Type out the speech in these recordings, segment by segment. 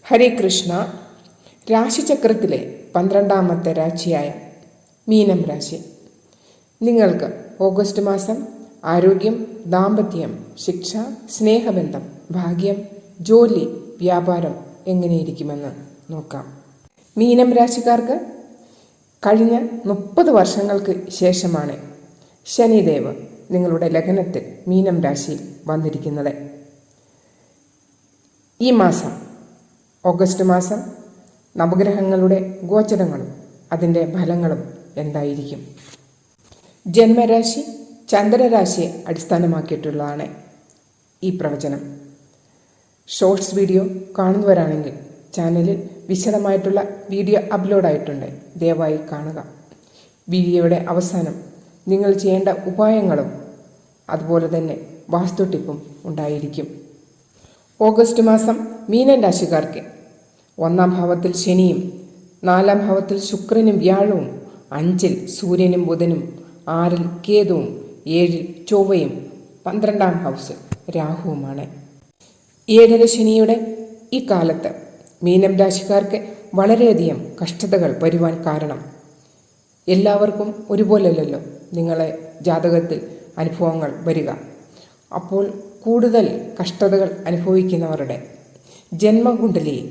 ഹരേ കൃഷ്ണ. രാശിചക്രത്തിലെ 12ാമത്തെ രാശിയായ മീനം രാശി. നിങ്ങൾക്ക് ഓഗസ്റ്റ് മാസം ആരോഗ്യം, ദാമ്പത്യം, ശിക്ഷ, സ്നേഹബന്ധം, ഭാഗ്യം, ജോലി, വ്യാപാരം എങ്ങനെയിരിക്കുമെന്ന് നോക്കാം. മീനം രാശിക്കാർക്ക് കഴിഞ്ഞ 30 വർഷങ്ങൾക്ക് ശേഷമാണ് ശനിദേവ് നിങ്ങളുടെ ലഗ്നത്തിൽ മീനം രാശിയിൽ വന്നിരിക്കുന്നത്. ഈ മാസം ഓഗസ്റ്റ് മാസം നവഗ്രഹങ്ങളുടെ ഗോചരങ്ങളും അതിൻ്റെ ഫലങ്ങളും എന്തായിരിക്കും? ജന്മരാശി ചന്ദ്രരാശിയെ അടിസ്ഥാനമാക്കിയിട്ടുള്ളതാണ് ഈ പ്രവചനം. ഷോർട്സ് വീഡിയോ കാണുന്നവരാണെങ്കിൽ ചാനലിൽ വിശദമായിട്ടുള്ള വീഡിയോ അപ്ലോഡായിട്ടുണ്ട്, ദയവായി കാണുക. വീഡിയോയുടെ അവസാനം നിങ്ങൾ ചെയ്യേണ്ട ഉപായങ്ങളും അതുപോലെ തന്നെ വാസ്തു ടിപ്പും ഉണ്ടായിരിക്കും. ഓഗസ്റ്റ് മാസം മീനൻ രാശിക്കാർക്ക് 1ാം ഭാവത്തിൽ ശനിയും 4ാം ഭാവത്തിൽ ശുക്രനും വ്യാഴവും 5ൽ സൂര്യനും ബുധനും 6ൽ കേതുവും 7ൽ ചൊവ്വയും 12ാം ഹൗസിൽ രാഹുവുമാണ്. 7ര ശനിയുടെ ഈ കാലത്ത് മീനം രാശിക്കാർക്ക് വളരെയധികം കഷ്ടതകൾ വരുവാൻ കാരണം എല്ലാവർക്കും ഒരുപോലെയല്ലല്ലോ നിങ്ങളെ ജാതകത്തിൽ അനുഭവങ്ങൾ വരിക. അപ്പോൾ കൂടുതൽ കഷ്ടതകൾ അനുഭവിക്കുന്നവരുടെ ജന്മകുണ്ഡലിയിൽ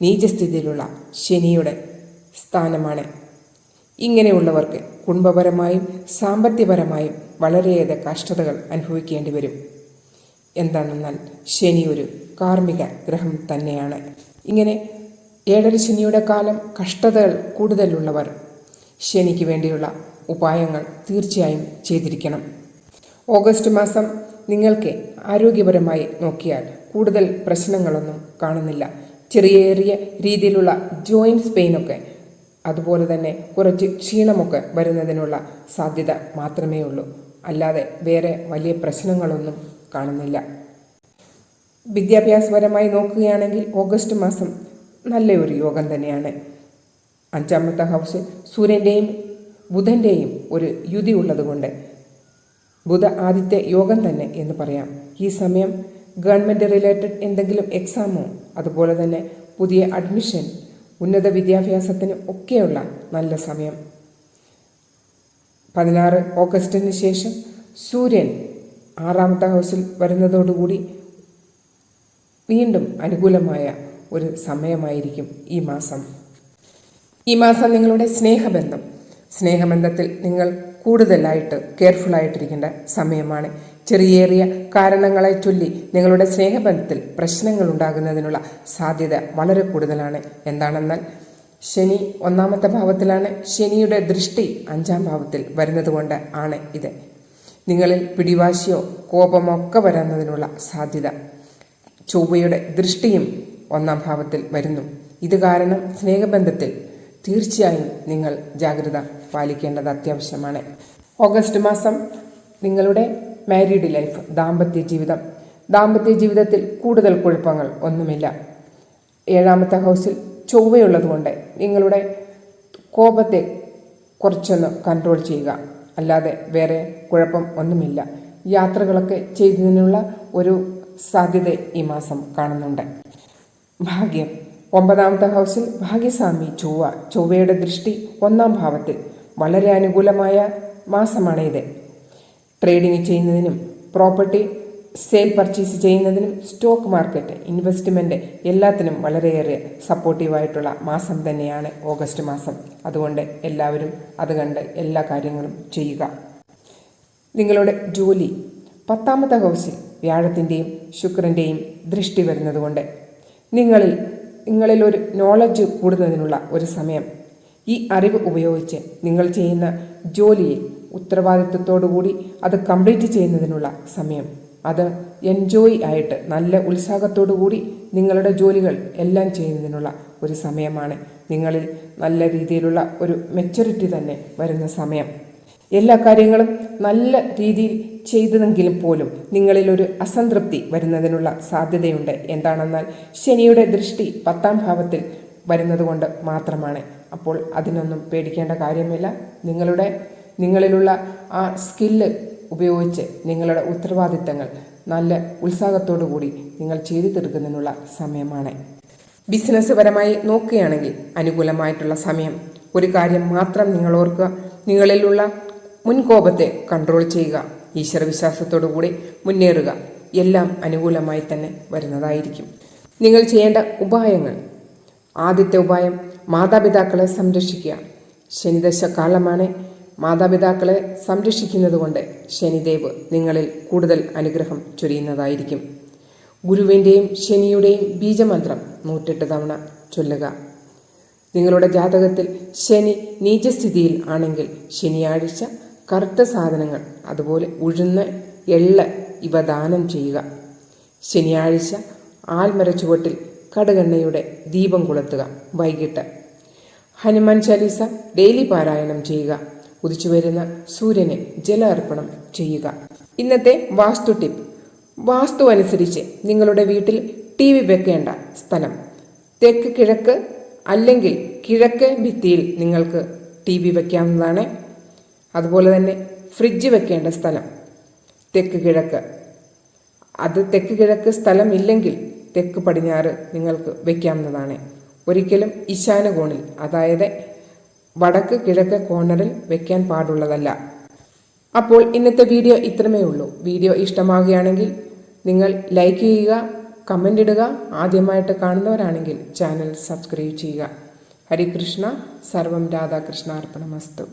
നീചസ്ഥിതിയിലുള്ള ശനിയുടെ സ്ഥാനമാണ്. ഇങ്ങനെയുള്ളവർക്ക് കുടുംബപരമായും സാമ്പത്തികപരമായും വളരെയേറെ കഷ്ടതകൾ അനുഭവിക്കേണ്ടി വരും. എന്താണെന്നാൽ ശനി ഒരു കാർമ്മിക ഗ്രഹം തന്നെയാണ്. ഇങ്ങനെ 7ര ശനിയുടെ കാലം കഷ്ടതകൾ കൂടുതലുള്ളവർ ശനിക്ക് വേണ്ടിയുള്ള ഉപായങ്ങൾ തീർച്ചയായും ചെയ്തിരിക്കണം. ഓഗസ്റ്റ് മാസം നിങ്ങൾക്ക് ആരോഗ്യപരമായി നോക്കിയാൽ കൂടുതൽ പ്രശ്നങ്ങളൊന്നും കാണുന്നില്ല. ചെറിയ രീതിയിലുള്ള ജോയിൻറ്റ്സ് പെയിനൊക്കെ അതുപോലെ തന്നെ കുറച്ച് ക്ഷീണമൊക്കെ വരുന്നതിനുള്ള സാധ്യത മാത്രമേ ഉള്ളൂ. അല്ലാതെ വേറെ വലിയ പ്രശ്നങ്ങളൊന്നും കാണുന്നില്ല. വിദ്യാഭ്യാസപരമായി നോക്കുകയാണെങ്കിൽ ഓഗസ്റ്റ് മാസം നല്ലൊരു യോഗം തന്നെയാണ്. 5ാമത്തെ ഹൗസ് സൂര്യൻ്റെയും ബുധൻ്റെയും ഒരു യുതി ഉള്ളതുകൊണ്ട് ബുധ ആദിത്യ യോഗം തന്നെ എന്ന് പറയാം. ഈ സമയം ഗവൺമെൻറ് റിലേറ്റഡ് എന്തെങ്കിലും എക്സാമോ അതുപോലെ തന്നെ പുതിയ അഡ്മിഷൻ, ഉന്നത വിദ്യാഭ്യാസത്തിന് ഒക്കെയുള്ള നല്ല സമയം. 16 ഓഗസ്റ്റിന് ശേഷം സൂര്യൻ 6ാമത്തെ ഹൗസിൽ വരുന്നതോടുകൂടി വീണ്ടും അനുകൂലമായ ഒരു സമയമായിരിക്കും ഈ മാസം. ഈ മാസം നിങ്ങളുടെ സ്നേഹബന്ധത്തിൽ നിങ്ങൾ കൂടുതലായിട്ട് കെയർഫുള്ളായിട്ടിരിക്കേണ്ട സമയമാണ്. ചെറിയ കാരണങ്ങളെ ചൊല്ലി നിങ്ങളുടെ സ്നേഹബന്ധത്തിൽ പ്രശ്നങ്ങൾ ഉണ്ടാകുന്നതിനുള്ള സാധ്യത വളരെ കൂടുതലാണ്. എന്താണെന്നാൽ ശനി 1ാമത്തെ ഭാവത്തിലാണ്. ശനിയുടെ ദൃഷ്ടി 5ാം ഭാവത്തിൽ വരുന്നത് കൊണ്ട് ആണ് ഇത്. നിങ്ങളിൽ പിടിവാശിയോ കോപമോ ഒക്കെ വരുന്നതിനുള്ള സാധ്യത. ചൊവ്വയുടെ ദൃഷ്ടിയും 1ാം ഭാവത്തിൽ വരുന്നു. ഇത് കാരണം സ്നേഹബന്ധത്തിൽ തീർച്ചയായും നിങ്ങൾ ജാഗ്രത പാലിക്കേണ്ടത് അത്യാവശ്യമാണ്. ഓഗസ്റ്റ് മാസം നിങ്ങളുടെ മാരീഡ് ലൈഫ്, ദാമ്പത്യ ജീവിതത്തിൽ കൂടുതൽ കുഴപ്പങ്ങൾ ഒന്നുമില്ല. 7ാമത്തെ ഹൗസിൽ ചൊവ്വയുള്ളതുകൊണ്ട് നിങ്ങളുടെ കോപത്തെ കുറച്ചൊന്ന് കൺട്രോൾ ചെയ്യുക, അല്ലാതെ വേറെ കുഴപ്പം ഒന്നുമില്ല. യാത്രകളൊക്കെ ചെയ്തതിനുള്ള ഒരു സാധ്യത ഈ മാസം കാണുന്നുണ്ട്. ഭാഗ്യം 9ാമത്തെ ഹൗസിൽ ഭാഗ്യസ്വാമി ചൊവ്വയുടെ ദൃഷ്ടി 1ാം ഭാവത്തിൽ. വളരെ അനുകൂലമായ മാസമാണ് ഇത്. ട്രേഡിംഗ് ചെയ്യുന്നതിനും പ്രോപ്പർട്ടി സെയിൽ പർച്ചേസ് ചെയ്യുന്നതിനും സ്റ്റോക്ക് മാർക്കറ്റ് ഇൻവെസ്റ്റ്മെൻറ്റ് എല്ലാത്തിനും വളരെയേറെ സപ്പോർട്ടീവായിട്ടുള്ള മാസം തന്നെയാണ് ഓഗസ്റ്റ് മാസം. അതുകൊണ്ട് എല്ലാവരും അത് കണ്ട് എല്ലാ കാര്യങ്ങളും ചെയ്യുക. നിങ്ങളുടെ ജോലി 10ാമത്തെ ഹൗസിൽ വ്യാഴത്തിൻ്റെയും ശുക്രൻ്റെയും ദൃഷ്ടി വരുന്നതുകൊണ്ട് നിങ്ങളിൽ ഒരു നോളജ് കൂടുന്നതിനുള്ള ഒരു സമയം. ഈ അറിവ് ഉപയോഗിച്ച് നിങ്ങൾ ചെയ്യുന്ന ജോലിയിൽ ഉത്തരവാദിത്വത്തോടുകൂടി അത് കംപ്ലീറ്റ് ചെയ്യുന്നതിനുള്ള സമയം. അത് എൻജോയ് ആയിട്ട് നല്ല ഉത്സാഹത്തോടു കൂടി നിങ്ങളുടെ ജോലികൾ എല്ലാം ചെയ്യുന്നതിനുള്ള ഒരു സമയമാണ്. നിങ്ങളിൽ നല്ല രീതിയിലുള്ള ഒരു മെച്യൂരിറ്റി തന്നെ വരുന്ന സമയം. എല്ലാ കാര്യങ്ങളും നല്ല രീതിയിൽ ചെയ്തതെങ്കിലും പോലും നിങ്ങളിലൊരു അസംതൃപ്തി വരുന്നതിനുള്ള സാധ്യതയുണ്ട്. എന്താണെന്നാൽ ശനിയുടെ ദൃഷ്ടി 10ാം ഭാവത്തിൽ വരുന്നതുകൊണ്ട് മാത്രമാണ്. അപ്പോൾ അതിനൊന്നും പേടിക്കേണ്ട കാര്യമില്ല. നിങ്ങളിലുള്ള ആ സ്കില്ല് ഉപയോഗിച്ച് നിങ്ങളുടെ ഉത്തരവാദിത്തങ്ങൾ നല്ല ഉത്സാഹത്തോടു കൂടി നിങ്ങൾ ചെയ്തു തീർക്കുന്നതിനുള്ള സമയമാണ്. ബിസിനസ് പരമായി നോക്കുകയാണെങ്കിൽ അനുകൂലമായിട്ടുള്ള സമയം. ഒരു കാര്യം മാത്രം നിങ്ങൾ ഓർക്കുക, നിങ്ങളിലുള്ള മുൻകോപത്തെ കൺട്രോൾ ചെയ്യുക, ഈശ്വരവിശ്വാസത്തോടു കൂടി മുന്നേറുക. എല്ലാം അനുകൂലമായി തന്നെ വരുന്നതായിരിക്കും. നിങ്ങൾ ചെയ്യേണ്ട ഉപായങ്ങൾ: ആദ്യത്തെ ഉപായം, മാതാപിതാക്കളെ സംരക്ഷിക്കുക. ശനിദശ കാലമാണ്. മാതാപിതാക്കളെ സംരക്ഷിക്കുന്നത് കൊണ്ട് ശനിദേവ് നിങ്ങളിൽ കൂടുതൽ അനുഗ്രഹം ചൊരിയുന്നതായിരിക്കും. ഗുരുവിൻ്റെയും ശനിയുടെയും ബീജമന്ത്രം 108 തവണ ചൊല്ലുക. നിങ്ങളുടെ ജാതകത്തിൽ ശനി നീചസ്ഥിതിയിൽ ആണെങ്കിൽ ശനിയാഴ്ച കറുത്ത സാധനങ്ങൾ, അതുപോലെ ഉഴുന്ന്, എള്ള് ഇവ ദാനം ചെയ്യുക. ശനിയാഴ്ച ആൽമര ചുവട്ടിൽ കടുകെണ്ണയുടെ ദീപം കൊളുത്തുക. വൈകിട്ട് ഹനുമാൻ ചാലീസ ഡെയിലി പാരായണം ചെയ്യുക. ഉദിച്ചു വരുന്ന സൂര്യന് ജല അർപ്പണം ചെയ്യുക. ഇന്നത്തെ വാസ്തു ടിപ്പ്: വാസ്തു അനുസരിച്ച് നിങ്ങളുടെ വീട്ടിൽ TV വെക്കേണ്ട സ്ഥലം തെക്ക് കിഴക്ക് അല്ലെങ്കിൽ കിഴക്ക് ഭിത്തിയിൽ നിങ്ങൾക്ക് TV വെക്കാവുന്നതാണ്. അതുപോലെ തന്നെ ഫ്രിഡ്ജ് വെക്കേണ്ട സ്ഥലം തെക്ക് കിഴക്ക്. അത് തെക്ക് കിഴക്ക് സ്ഥലം ഇല്ലെങ്കിൽ തെക്ക് പടിഞ്ഞാറ് നിങ്ങൾക്ക് വെക്കാവുന്നതാണ്. ഒരിക്കലും ഈശാന കോണിൽ, അതായത് വടക്ക് കിഴക്ക് കോർണറിൽ വെക്കാൻ പാടുള്ളതല്ല. അപ്പോൾ ഇന്നത്തെ വീഡിയോ ഇത്രമേ ഉള്ളൂ. വീഡിയോ ഇഷ്ടമാവുകയാണെങ്കിൽ നിങ്ങൾ ലൈക്ക് ചെയ്യുക, കമൻ്റ് ഇടുക. ആദ്യമായിട്ട് കാണുന്നവരാണെങ്കിൽ ചാനൽ സബ്സ്ക്രൈബ് ചെയ്യുക. ഹരികൃഷ്ണ സർവം രാധാകൃഷ്ണ അർപ്പണമസ്തു.